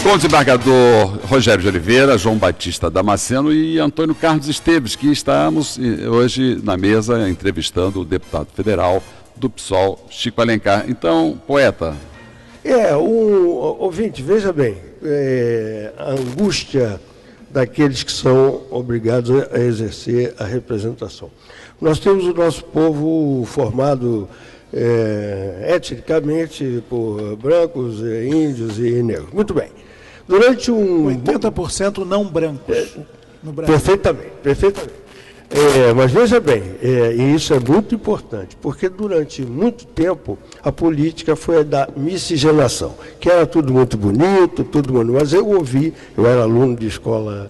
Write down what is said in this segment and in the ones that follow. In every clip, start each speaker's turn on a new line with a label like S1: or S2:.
S1: Com o desembargador Rogério de Oliveira, João Batista Damasceno e Antônio Carlos Esteves, que estamos hoje na mesa entrevistando o deputado federal do PSOL, Chico Alencar. Então, poeta.
S2: Ouvinte, veja bem, a angústia daqueles que são obrigados a exercer a representação. Nós temos o nosso povo formado etnicamente por brancos, índios e negros. Muito bem. Durante
S3: 80% não brancos no Brasil.
S2: Perfeitamente. Mas veja bem, e isso é muito importante, porque durante muito tempo a política foi a da miscigenação, que era tudo muito bonito, mas eu era aluno de escola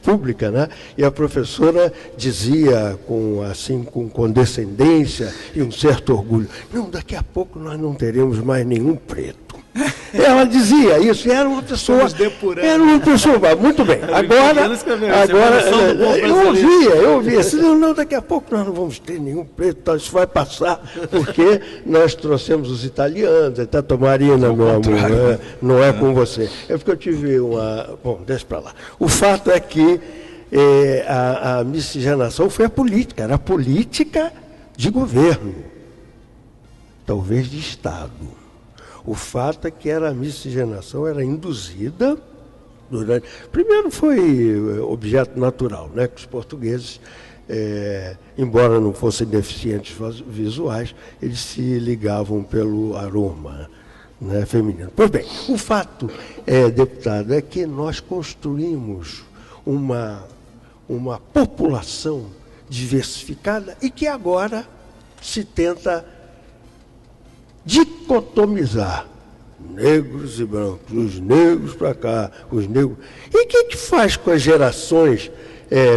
S2: pública, né? E a professora dizia com condescendência e um certo orgulho: não, daqui a pouco nós não teremos mais nenhum preto. Ela dizia isso, e era uma pessoa muito bem. Agora eu ouvia assim: não, daqui a pouco nós não vamos ter nenhum preto, isso vai passar, porque nós trouxemos os italianos, até Tomarina, meu amor, não é com você. É porque eu tive bom, deixa para lá. O fato é que a miscigenação foi a política, era a política de governo, talvez de Estado. O fato é que a miscigenação era induzida durante... Primeiro foi objeto natural, né? Que os portugueses, embora não fossem deficientes visuais, eles se ligavam pelo aroma, né, feminino. Pois bem, o fato, deputado, é que nós construímos uma população diversificada e que agora se tenta dicotomizar negros e brancos, os negros para cá, os negros. E o que faz com as gerações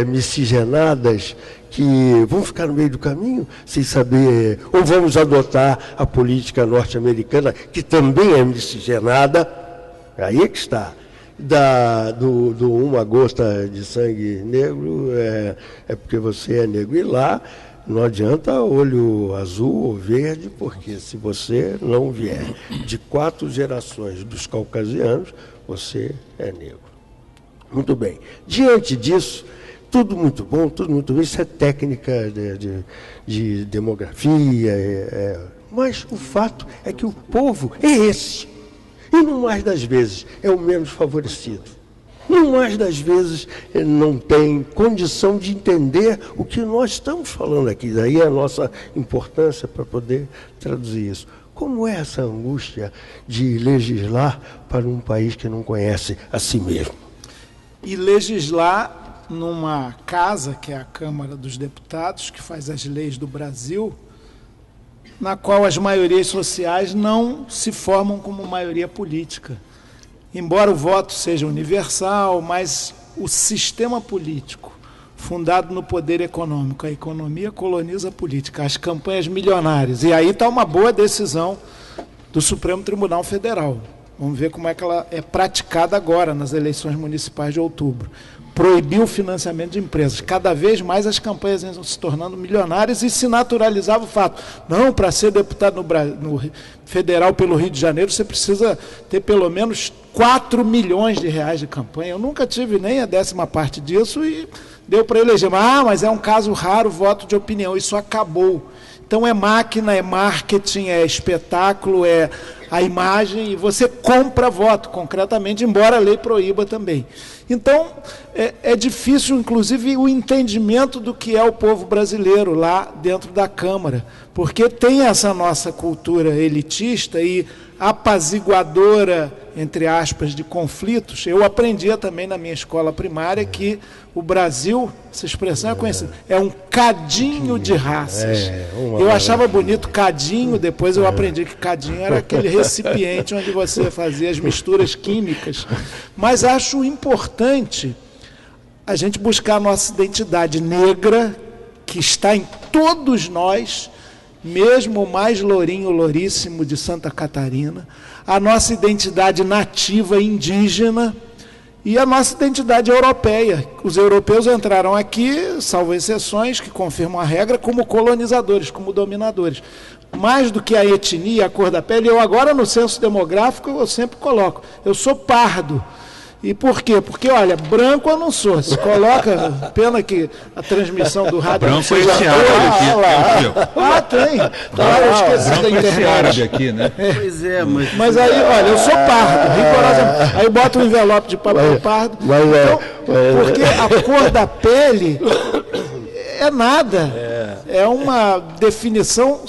S2: miscigenadas que vão ficar no meio do caminho sem saber, ou vamos adotar a política norte-americana, que também é miscigenada? Aí é que está. Uma gota de sangue negro é porque você é negro. E lá não adianta olho azul ou verde, porque se você não vier de 4 gerações dos caucasianos, você é negro. Muito bem. Diante disso, tudo muito bom, isso é técnica de demografia, mas o fato é que o povo é esse. E, no mais das vezes, é o menos favorecido. No mais das vezes, não tem condição de entender o que nós estamos falando aqui. Daí a nossa importância para poder traduzir isso. Como é essa angústia de legislar para um país que não conhece a si mesmo?
S3: E legislar numa casa, que é a Câmara dos Deputados, que faz as leis do Brasil, na qual as maiorias sociais não se formam como maioria política. Embora o voto seja universal, mas o sistema político, fundado no poder econômico, a economia coloniza a política, as campanhas milionárias. E aí está uma boa decisão do Supremo Tribunal Federal. Vamos ver como é que ela é praticada agora nas eleições municipais de outubro. Proibiu o financiamento de empresas. Cada vez mais as campanhas estão se tornando milionárias e se naturalizava o fato. Não, para ser deputado no federal pelo Rio de Janeiro, você precisa ter pelo menos 4 milhões de reais de campanha. Eu nunca tive nem a 10ª parte disso e deu para eleger. Mas é um caso raro, voto de opinião. Isso acabou. Então é máquina, é marketing, é espetáculo, é a imagem, e você compra voto, concretamente, embora a lei proíba também. Então, é difícil, inclusive, o entendimento do que é o povo brasileiro lá dentro da Câmara, porque tem essa nossa cultura elitista e apaziguadora, entre aspas, de conflitos. Eu aprendia também na minha escola primária que o Brasil, essa expressão é conhecida, é um cadinho de raças. Eu achava bonito cadinho, depois eu aprendi que cadinho era aquele recipiente onde você fazia as misturas químicas. Mas acho importante a gente buscar a nossa identidade negra, que está em todos nós, mesmo o mais lourinho, louríssimo de Santa Catarina, a nossa identidade nativa indígena e a nossa identidade europeia. Os europeus entraram aqui, salvo exceções que confirmam a regra, como colonizadores, como dominadores. mais do que a etnia, a cor da pele. Eu agora, no censo demográfico, eu sempre coloco, eu sou pardo. E por quê? Porque, olha, branco eu não sou. Se coloca, pena que a transmissão do rádio...
S4: Branco é esse árabe aqui.
S3: Tem. Eu esqueci da internet.
S4: Esse árabe aqui, né?
S5: Pois é,
S3: mas aí, olha, eu sou pardo, rigorosamente. Aí bota um envelope de papel pardo. Porque a cor da pele é nada. É uma definição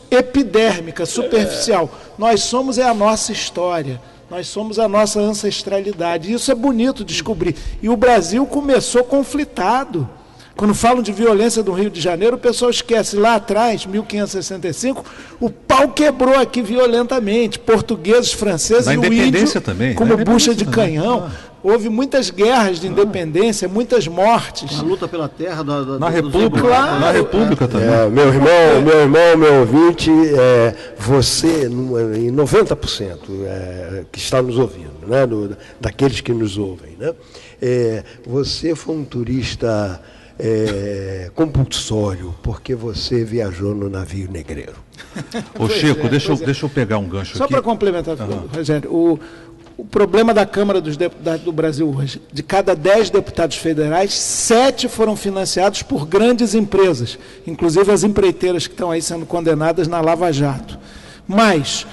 S3: epidérmica, superficial. Nós somos a nossa história. Nós somos a nossa ancestralidade. Isso é bonito descobrir. E o Brasil começou conflitado. Quando falam de violência do Rio de Janeiro, o pessoal esquece. Lá atrás, 1565, o pau quebrou aqui violentamente. Portugueses, franceses e o índio
S4: também,
S3: como bucha de canhão. Houve muitas guerras de independência, muitas mortes.
S5: A luta pela terra
S4: na República, na República também.
S2: Meu irmão, meu ouvinte, você, em 90% que está nos ouvindo, né, daqueles que nos ouvem, né, você foi um turista compulsório, porque você viajou no navio negreiro.
S4: Ô Chico, deixa eu pegar um gancho
S3: só
S4: aqui.
S3: Só para complementar, Rogério, o problema da Câmara dos Deputados do Brasil hoje, de cada 10 deputados federais, 7 foram financiados por grandes empresas, inclusive as empreiteiras que estão aí sendo condenadas na Lava Jato. Mas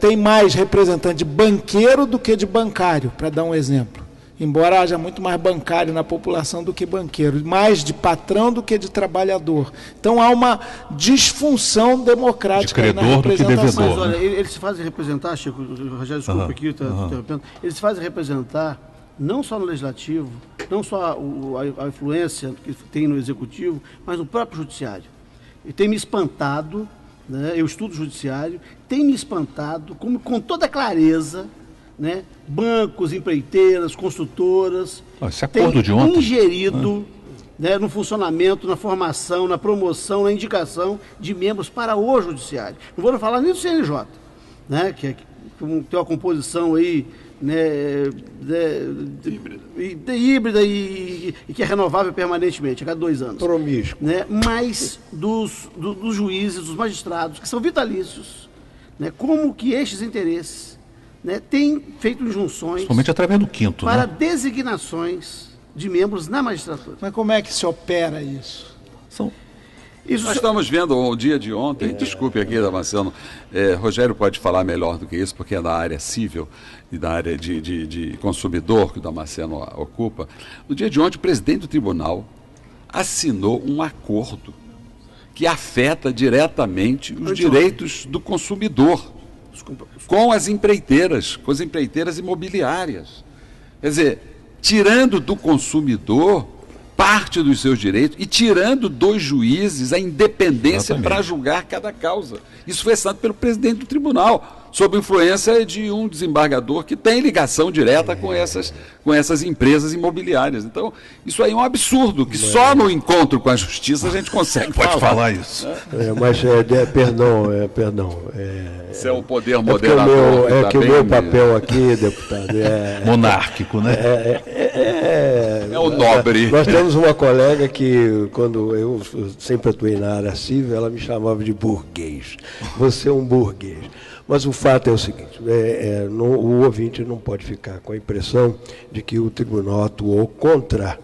S3: tem mais representante de banqueiro do que de bancário, para dar um exemplo. Embora haja muito mais bancário na população do que banqueiro, mais de patrão do que de trabalhador. Então há uma disfunção democrática
S4: de credor do que devedor.
S5: Mas olha, eles se fazem representar, Chico, Rogério, desculpa aqui, interrompendo, eles se fazem representar não só no Legislativo, não só a influência que tem no Executivo, mas no próprio Judiciário. E tem me espantado, né, eu estudo o Judiciário, tem me espantado, como com toda clareza, né, bancos, empreiteiras, construtoras,
S4: esse acordo de ontem
S5: ingerido né, no funcionamento, na formação, na promoção, na indicação de membros para o Judiciário. Não vou falar nem do CNJ, né, que tem uma composição aí, né, híbrida e que é renovável permanentemente, a cada 2 anos.
S2: Promíscuo.
S5: Né, mas dos juízes, dos magistrados, que são vitalícios, né, como que estes interesses, né, tem feito injunções,
S4: principalmente através do quinto,
S5: para
S4: né,
S5: designações de membros na magistratura.
S3: Mas como é que se opera isso?
S1: Nós estamos vendo o dia de ontem, desculpe aqui, Damasceno, Rogério pode falar melhor do que isso, porque é da área civil e da área de consumidor que o Damasceno ocupa. No dia de ontem, o presidente do tribunal assinou um acordo que afeta diretamente os direitos do consumidor com as empreiteiras imobiliárias. Quer dizer, tirando do consumidor parte dos seus direitos e tirando dos juízes a independência para julgar cada causa. Isso foi assinado pelo presidente do tribunal, sob influência de um desembargador que tem ligação direta com essas empresas imobiliárias. Então, isso aí é um absurdo, que só no encontro com a justiça a gente consegue
S4: falar isso.
S2: Perdão.
S1: Isso é o poder moderador.
S2: O meu papel aqui, deputado,
S4: monárquico, né?
S1: É o nobre.
S2: Nós temos uma colega que, quando eu sempre atuei na área civil, ela me chamava de burguês. Você é um burguês. Mas o fato é o seguinte, o ouvinte não pode ficar com a impressão de que o tribunal atuou contra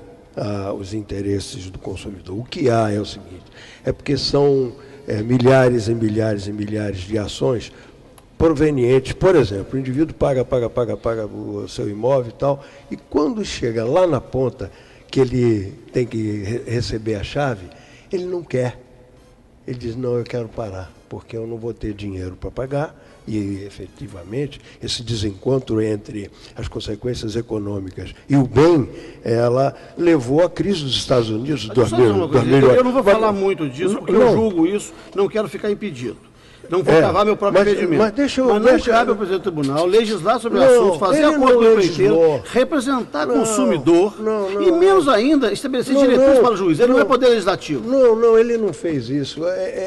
S2: os interesses do consumidor. O que há é o seguinte, porque são milhares e milhares e milhares de ações provenientes, por exemplo, o indivíduo paga o seu imóvel e tal, e quando chega lá na ponta que ele tem que receber a chave, ele não quer. Ele diz, não, eu quero parar, porque eu não vou ter dinheiro para pagar. E, efetivamente, esse desencontro entre as consequências econômicas e o bem, ela levou à crise dos Estados Unidos.
S5: Eu não vou falar muito disso, porque eu julgo isso, não quero ficar impedido. Não vou cavar meu próprio impedimento. Mas não cabe ao presidente do tribunal legislar sobre o assunto, fazer acordo com o empreiteiro, representar o consumidor e, menos ainda, estabelecer diretrizes para o juiz. Ele não é poder legislativo.
S2: Não, ele não fez isso.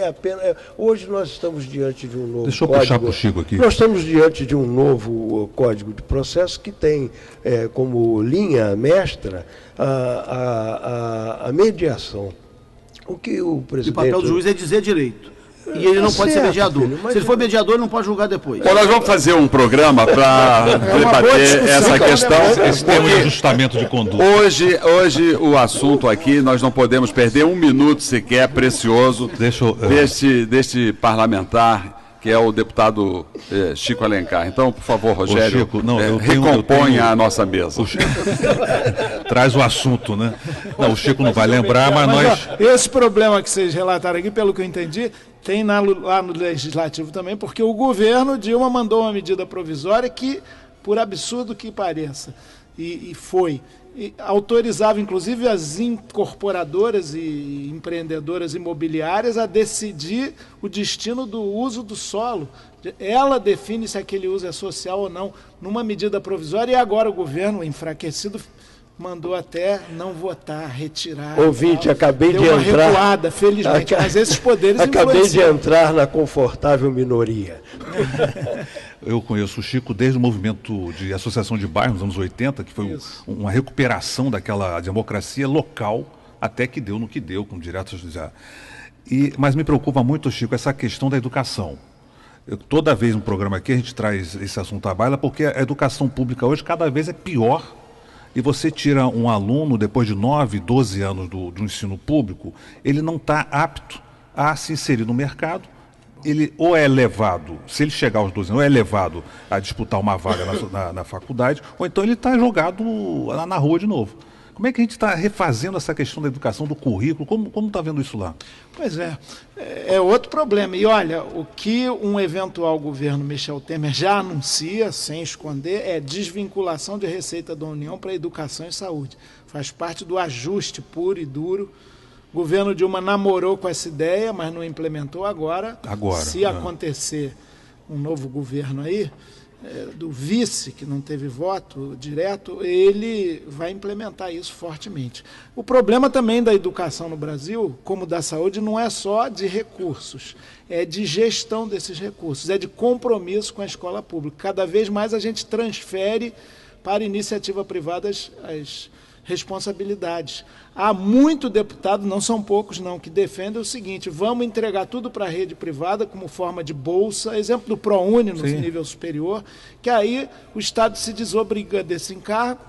S2: Apenas. Hoje nós estamos diante de um novo
S4: Deixa eu puxar para o Chico aqui.
S2: Nós estamos diante de um novo Código de Processo que tem como linha mestra a mediação. O que o presidente...
S5: E o papel do juiz é dizer direito. E ele não pode ser mediador.
S2: Filho,
S5: Se ele for mediador, ele não pode julgar depois.
S1: Bom, nós vamos fazer um programa para debater essa questão.
S4: Esse tema de ajustamento de conduta.
S1: Hoje o assunto aqui, nós não podemos perder um minuto sequer precioso deste parlamentar, que é o deputado Chico Alencar. Então, por favor, Rogério,
S4: Chico,
S1: recomponha a nossa mesa.
S4: Traz o assunto, né? Não, o Chico não vai lembrar, mas nós...
S3: Esse problema que vocês relataram aqui, pelo que eu entendi, tem lá no Legislativo também, porque o governo Dilma mandou uma medida provisória que, por absurdo que pareça, e autorizava, inclusive, as incorporadoras e empreendedoras imobiliárias a decidir o destino do uso do solo. Ela define se aquele uso é social ou não, numa medida provisória, e agora o governo, enfraquecido, mandou até não votar, retirar.
S2: Ouvinte, acabei de entrar...
S3: Deu uma recuada, felizmente, mas esses poderes
S2: Acabei de entrar na confortável minoria.
S4: Eu conheço o Chico desde o movimento de associação de bairros nos anos 80, que foi uma recuperação daquela democracia local, até que deu no que deu, como direto já. Mas me preocupa muito, Chico, essa questão da educação. Toda vez no programa aqui a gente traz esse assunto à baila, porque a educação pública hoje cada vez é pior. E você tira um aluno, depois de 9, 12 anos do ensino público, ele não está apto a se inserir no mercado. Ele ou é levado, se ele chegar aos 12 anos, ou é levado a disputar uma vaga na faculdade, ou então ele está jogado na rua de novo. Como é que a gente está refazendo essa questão da educação, do currículo? Como está vendo isso lá?
S3: Pois é outro problema. E olha, o que um eventual governo Michel Temer já anuncia, sem esconder, é desvinculação de receita da União para educação e saúde. Faz parte do ajuste puro e duro. O governo Dilma namorou com essa ideia, mas não implementou agora. Se acontecer um novo governo aí, do vice, que não teve voto direto, ele vai implementar isso fortemente. O problema também da educação no Brasil, como da saúde, não é só de recursos, é de gestão desses recursos, é de compromisso com a escola pública. Cada vez mais a gente transfere para a iniciativa privada as responsabilidades. Há muito deputado, não são poucos não, que defendem o seguinte: vamos entregar tudo para a rede privada como forma de bolsa, exemplo do ProUni no nível superior, que aí o Estado se desobriga desse encargo,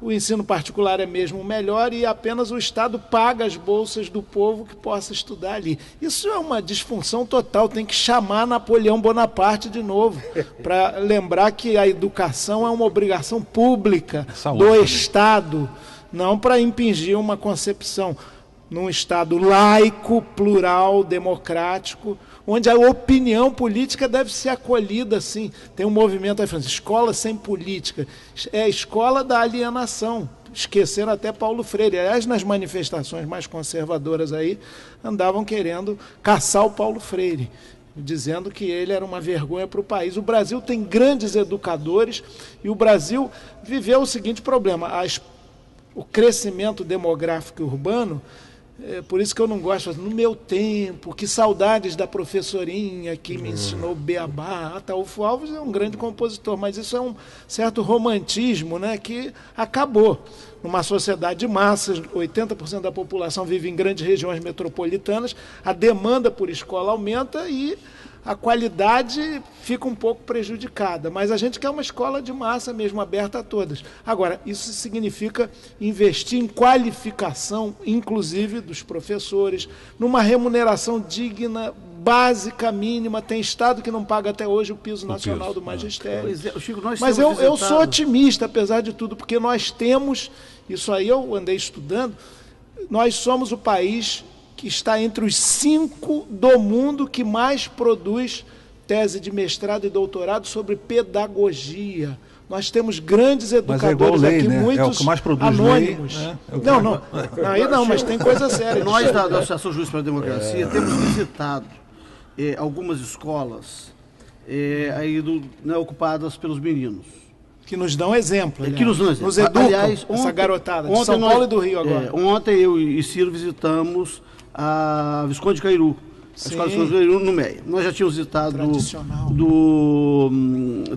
S3: o ensino particular é mesmo o melhor e apenas o Estado paga as bolsas do povo que possa estudar ali. Isso é uma disfunção total, tem que chamar Napoleão Bonaparte de novo, para lembrar que a educação é uma obrigação pública do Estado, não para impingir uma concepção num Estado laico, plural, democrático, onde a opinião política deve ser acolhida assim. Tem um movimento aí falando, escola sem política, é a escola da alienação. Esqueceram até Paulo Freire. Aliás, nas manifestações mais conservadoras aí, andavam querendo caçar o Paulo Freire, dizendo que ele era uma vergonha para o país. O Brasil tem grandes educadores e o Brasil viveu o seguinte problema: o crescimento demográfico e urbano, por isso que eu não gosto, no meu tempo, que saudades da professorinha que me ensinou beabá. Ataúfo Alves é um grande compositor, mas isso é um certo romantismo, né, que acabou. Numa sociedade de massas, 80% da população vive em grandes regiões metropolitanas, a demanda por escola aumenta e a qualidade fica um pouco prejudicada, mas a gente quer uma escola de massa mesmo, aberta a todas. Agora, isso significa investir em qualificação, inclusive dos professores, numa remuneração digna, básica, mínima. Tem estado que não paga até hoje o piso nacional do magistério.
S5: Chico,
S3: mas eu sou otimista, apesar de tudo, porque nós temos, isso aí eu andei estudando, nós somos o país que está entre os 5 do mundo que mais produz tese de mestrado e doutorado sobre pedagogia. Nós temos grandes educadores
S4: lei,
S3: aqui,
S4: né?
S3: muitos
S4: é o que mais produz
S3: anônimos.
S4: Lei, né?
S3: Aí não, mas tem coisa séria.
S5: Nós da Associação Juiz para a Democracia temos visitado algumas escolas ocupadas pelos meninos.
S3: Que nos dão exemplo.
S5: Que nos dão exemplo.
S3: Nos educam,
S5: aliás,
S3: essa garotada de São Paulo e do Rio agora.
S5: Ontem eu e Ciro visitamos a Visconde de Cairu, a escola de Visconde de Cairu no MEI. Nós já tínhamos visitado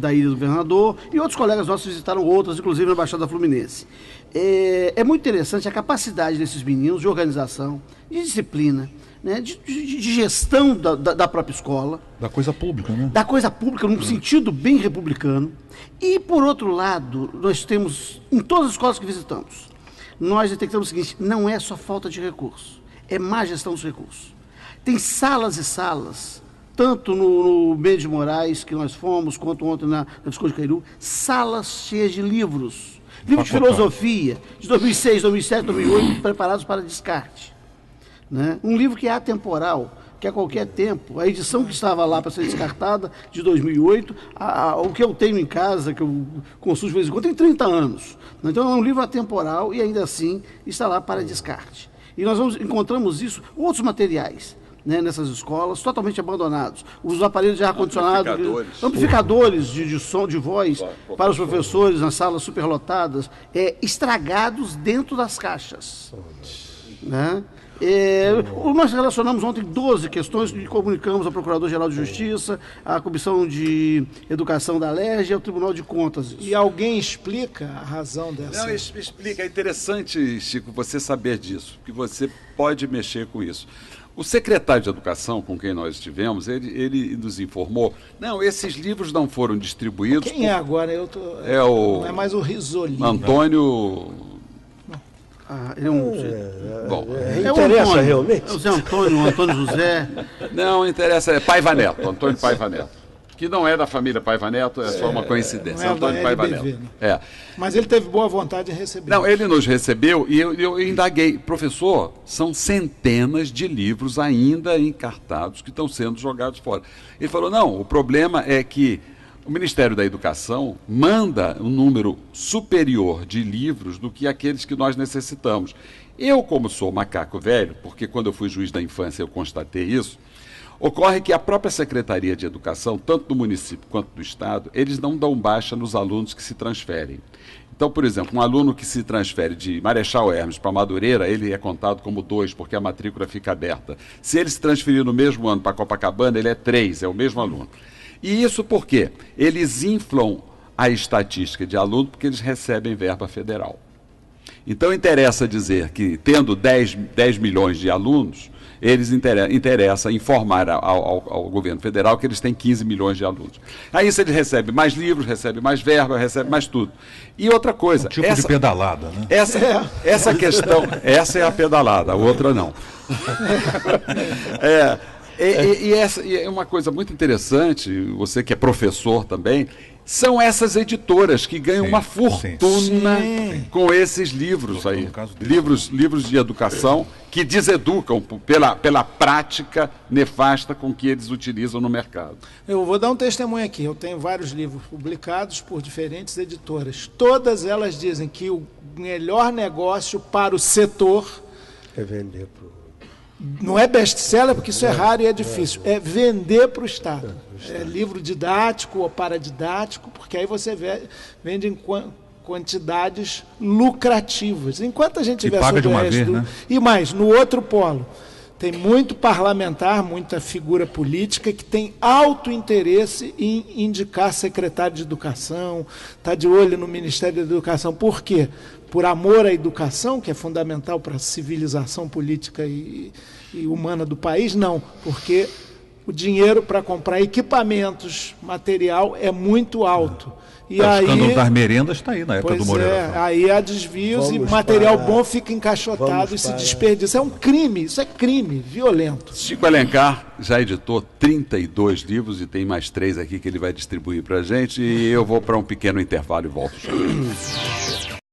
S5: da Ilha do Governador e outros colegas nossos visitaram outras, inclusive na Baixada Fluminense. É muito interessante a capacidade desses meninos de organização, de disciplina, né, de gestão da própria escola.
S4: Da coisa pública, né?
S5: Da coisa pública, num sentido bem republicano. E, por outro lado, nós temos, em todas as escolas que visitamos, nós detectamos o seguinte: não é só falta de recurso, é má gestão dos recursos. Tem salas e salas, tanto no Mendes de Moraes, que nós fomos, quanto ontem na Visconde Cairu, salas cheias de livros. Livros de filosofia, de 2006, 2007, 2008, preparados para descarte. Né? Um livro que é atemporal, que a qualquer tempo, a edição que estava lá para ser descartada, de 2008, o que eu tenho em casa, que eu consulto de vez em quando, tem 30 anos. Então é um livro atemporal e ainda assim está lá para descarte. E nós encontramos isso, outros materiais, né, nessas escolas, totalmente abandonados. Os aparelhos de ar-condicionado, amplificadores de som, de voz, para os professores nas salas superlotadas, estragados dentro das caixas. Né? Nós relacionamos ontem 12 questões e comunicamos ao Procurador-Geral de Justiça, à Comissão de Educação da Alerj e ao Tribunal de Contas. Isso.
S3: E alguém explica a razão dessa?
S1: Não, explica. É interessante, Chico, você saber disso, porque você pode mexer com isso. O secretário de Educação, com quem nós estivemos, ele nos informou, não, esses livros não foram distribuídos...
S3: Quem é agora? Não é mais o Risolino.
S1: Antônio...
S5: Ele é um...
S1: Bom,
S2: interessa realmente?
S5: É o Zé Antônio José.
S1: Não, interessa, é Paiva Neto, Antônio Paiva Neto. Que não é da família Paiva Neto, é só uma coincidência.
S3: Não é
S1: Antônio Paiva Neto.
S3: Né?
S1: É.
S3: Mas ele teve boa vontade de receber.
S1: Não, ele nos recebeu e eu indaguei. Professor, são centenas de livros ainda encartados que estão sendo jogados fora. Ele falou, não, o problema é que o Ministério da Educação manda um número superior de livros do que aqueles que nós necessitamos. Eu, como sou macaco velho, porque quando eu fui juiz da infância eu constatei isso, ocorre que a própria Secretaria de Educação, tanto do município quanto do Estado, eles não dão baixa nos alunos que se transferem. Então, por exemplo, um aluno que se transfere de Marechal Hermes para Madureira, ele é contado como 2, porque a matrícula fica aberta. Se ele se transferir no mesmo ano para Copacabana, ele é 3, é o mesmo aluno. E isso por quê? Eles inflam a estatística de aluno porque eles recebem verba federal. Então interessa dizer que, tendo 10 milhões de alunos, eles interessa informar ao governo federal que eles têm 15 milhões de alunos. Aí isso eles recebem mais livros, recebem mais verba, recebem mais tudo. E outra coisa...
S4: tipo de pedalada, né?
S1: Essa questão, essa é a pedalada, a outra não. E é uma coisa muito interessante, você que é professor também, são essas editoras que ganham uma fortuna com esses livros aí. Livros de educação que deseducam pela prática nefasta com que eles utilizam no mercado.
S3: Eu vou dar um testemunho aqui. Eu tenho vários livros publicados por diferentes editoras. Todas elas dizem que o melhor negócio para o setor
S2: é vender para o...
S3: Não é best-seller, porque isso é raro e é difícil. É vender para o Estado. É livro didático ou paradidático, porque aí você vende em quantidades lucrativas. Enquanto a gente tiver
S4: paga de uma vez, né?
S3: E mais, no outro polo, tem muito parlamentar, muita figura política que tem alto interesse em indicar secretário de Educação, está de olho no Ministério da Educação. Por quê? Por amor à educação, que é fundamental para a civilização política e humana do país? Não, porque o dinheiro para comprar equipamentos, material, é muito alto. E
S4: o
S3: aí,
S4: escândalo das merendas está aí na época do Moreira.
S3: Aí há desvios e material bom fica encaixotado e se desperdiça. É um crime, isso é crime violento.
S1: Chico Alencar já editou 32 livros e tem mais 3 aqui que ele vai distribuir para a gente. E eu vou para um pequeno intervalo e volto já.